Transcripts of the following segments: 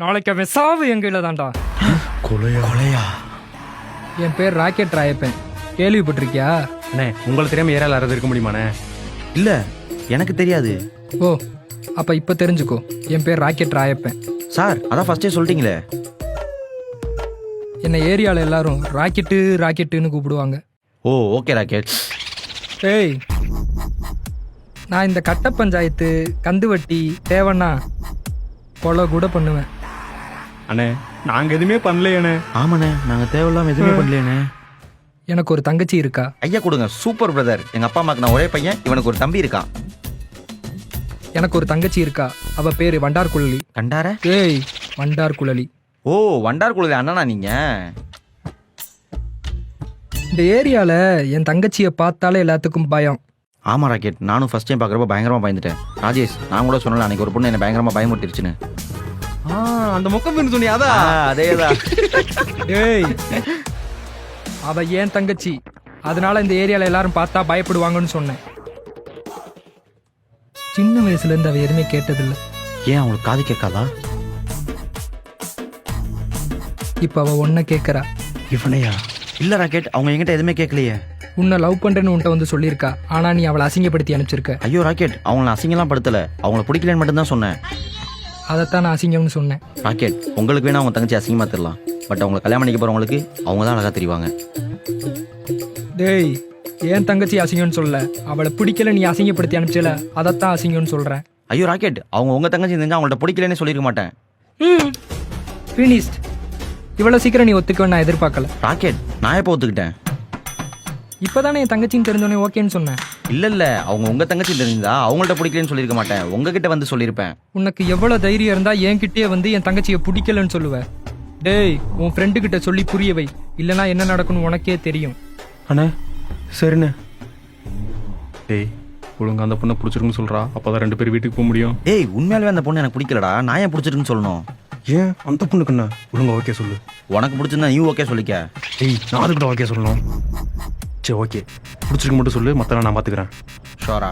நாளைக்கு அவன் சாவு என் கையில தான்டா. கொலையா? என் பேர் ராக்கெட் ராயப்பன், கேள்விப்பட்டிருக்கியா? அண்ணே உங்களுக்கு தெரியாம ஏரியாவில் யாராவது இருக்க முடியுமாண்ணே? இல்ல, எனக்கு தெரியாது. ஓ, அப்ப இப்ப தெரிஞ்சுக்கோ, என் பேர் ராக்கெட் ராயப்பன். சார், அதான் ஃபர்ஸ்டே சொல்லிட்டீங்களே. என்னை ஏரியாவில் எல்லாரும் ராக்கெட்டு ராக்கெட்டுன்னு கூப்பிடுவாங்க. ஓ, ஓகே ராக்கெட். ஏய், நான் இந்த கட்ட பஞ்சாயத்து, கந்துவட்டி தேவைன்னா கொலை கூட பண்ணுவேன். அண்ணே நாங்கள் எதுவுமே பண்ணலையண்ணே. ஆமாண்ணே, நாங்க தேவையில்லாம எதுவுமே பண்ணலையாண்ணே. எனக்கு ஒரு தங்கச்சி இருக்கா. ஐயா கொடுங்க, சூப்பர் பிரதர். எங்க அப்பா அம்மாக்கு நான் ஒரே பையன், இவனுக்கு ஒரு தம்பி இருக்கான். எனக்கு ஒரு தங்கச்சி இருக்கா, அவ பேரு வண்டார் குழலி. கண்டார? ஏய், வண்டார் குழலி. ஓ, வண்டார் குழந்தை அண்ணனா நீங்க? இந்த ஏரியால என் தங்கச்சியை பார்த்தாலே எல்லாத்துக்கும் பயம். ஆமா ராக்கெட், நானும் ஃபர்ஸ்ட் டைம் பார்க்குறப்ப பயங்கரமா பயந்துட்டேன். ராஜேஷ், நான் கூட சொன்னல அன்னைக்கு ஒரு பொண்ணு என்ன பயங்கரமா பயமுறுத்திருச்சுன்னு. அந்த முக்கம் சொன்னியா? அதான் அதேதான். ஏய், அவ ஏன் தங்கச்சி, அதனால இந்த ஏரியால எல்லாரும் பார்த்தா பயப்படுவாங்கன்னு சொன்னேன். சின்ன வயசுல இருந்து அவ எதுவுமே கேட்டதில்லை. ஏன் அவங்களுக்கு காது கேட்காதா? இப்ப அவ ஒன்ன கேட்கறா. இவனையா? இல்ல ராக்கெட், அவங்க என்கிட்ட எதுவுமே கேட்கலையே. உன்னை லவ் பண்றேன்னு உன்ட்ட வந்து சொல்லியிருக்கா, ஆனா நீ அவளை அசிங்கப்படுத்தி அனுப்பிச்சிருக்க. ஐயோ ராக்கெட், அவங்கள அசிங்கம்லாம் படுத்தல, அவங்கள பிடிக்கலன்னு மட்டும்தான் சொன்னேன். அதைத்தான் நான் அசிங்கம்னு சொன்னேன். ராக்கெட், உங்களுக்கு வேணா அவங்க தங்கச்சி அசிங்கமா தெரியலாம், பட் அவங்க கல்யாணம் பண்ணிக்க போறவங்களுக்கு அவங்க தான் அழகா தெரிவாங்க. டேய், ஏன் தங்கச்சி அசிங்கம்னு சொல்ல, அவளை பிடிக்கல நீ அசிங்கப்படுத்தி அனுப்பிச்சல, அதைத்தான் அசிங்கம்னு சொல்றேன். ஐயோ ராக்கெட், அவங்க உங்க தங்கச்சி தெரிஞ்சா அவங்கள்ட்ட பிடிக்கலன்னு சொல்லிருக்க மாட்டேன். ஃபினிஷ்ட். இவ்வளவு சீக்கிரம் நீ ஒத்துக்க நான் எதிர்பார்க்கல. ராக்கெட், நான் எப்போ ஒத்துக்கிட்டேன்? இப்பதானே என் தங்கச்சின்னு தெரிஞ்சோடனே ஓகேன்னு சொன்னேன். இல்ல, அவங்க உங்க தங்கச்சி தெரிஞ்சா அவங்கள்ட்ட பிடிக்கலன்னு சொல்லிருக்க மாட்டேன், உங்ககிட்ட வந்து சொல்லியிருப்பேன். உனக்கு எவ்வளவு தைரியம் இருந்தா என்கிட்டயே வந்து என் தங்கச்சியை பிடிக்கலன்னு சொல்லுவ? டேய், உன் ஃப்ரெண்டு கிட்ட சொல்லி புரிய வை, இல்லனா என்ன நடக்கும்னு உனக்கே தெரியும். அண்ணே சரிண்ணே. டேய், ஒழுங்கா அந்த பொண்ணை பிடிச்சிருக்குன்னு சொல்றா, அப்பதான் 2 பேர் வீட்டுக்கு போக முடியும். ஏய், உண்மையாலுமே அந்த பொண்ணு எனக்கு பிடிக்கலடா, நான் ஏன் பிடிச்சிருக்குன்னு சொல்லணும்? ஏன் அந்த பொண்ணுக்குண்ணா? ஒழுங்கா ஓகே சொல்லு. உனக்கு பிடிச்சிருந்தா நீ ஓகே சொல்லிக்க. டேய், நான் அதுக்கிட்ட ஓகே சொல்லணும். சரி ஓகே, பிடிச்சிருக்கு மட்டும் சொல்லு, மற்றெல்லாம் நான் பார்த்துக்கிறேன். ஷோரா?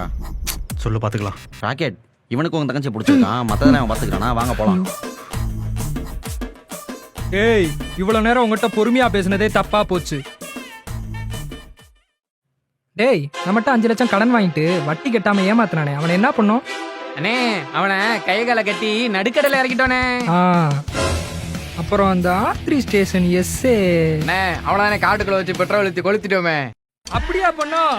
சொல்லு, பார்த்துக்கலாம். ராக்கெட், இவனுக்கு உங்க தங்கச்சி பிடிச்சிருக்கான், மற்றதை அவன் பார்த்துக்கிறானா? வாங்க போலாம். ஏய், இவ்வளவு நேரம் உங்ககிட்ட பொறுமையா பேசுனதே தப்பா போச்சு. டேய், நம்மகிட்ட 5 லட்சம் கடன் வாங்கிட்டு வட்டி கட்டாம ஏமாத்தினானே, அவனை என்ன பண்ணோம்? அண்ணே, அவனை கை காலை கட்டி நடுக்கடல இறக்கிட்டோனே. அப்புறம் அந்த ஆத்ரி ஸ்டேஷன் எஸ்ஏ அண்ணே, அவனை காட்டுக்குள்ள வச்சு பெட்ரோல் ஊத்தி கொளுத்திட்டோமே. அப்படியா பண்ணோம்?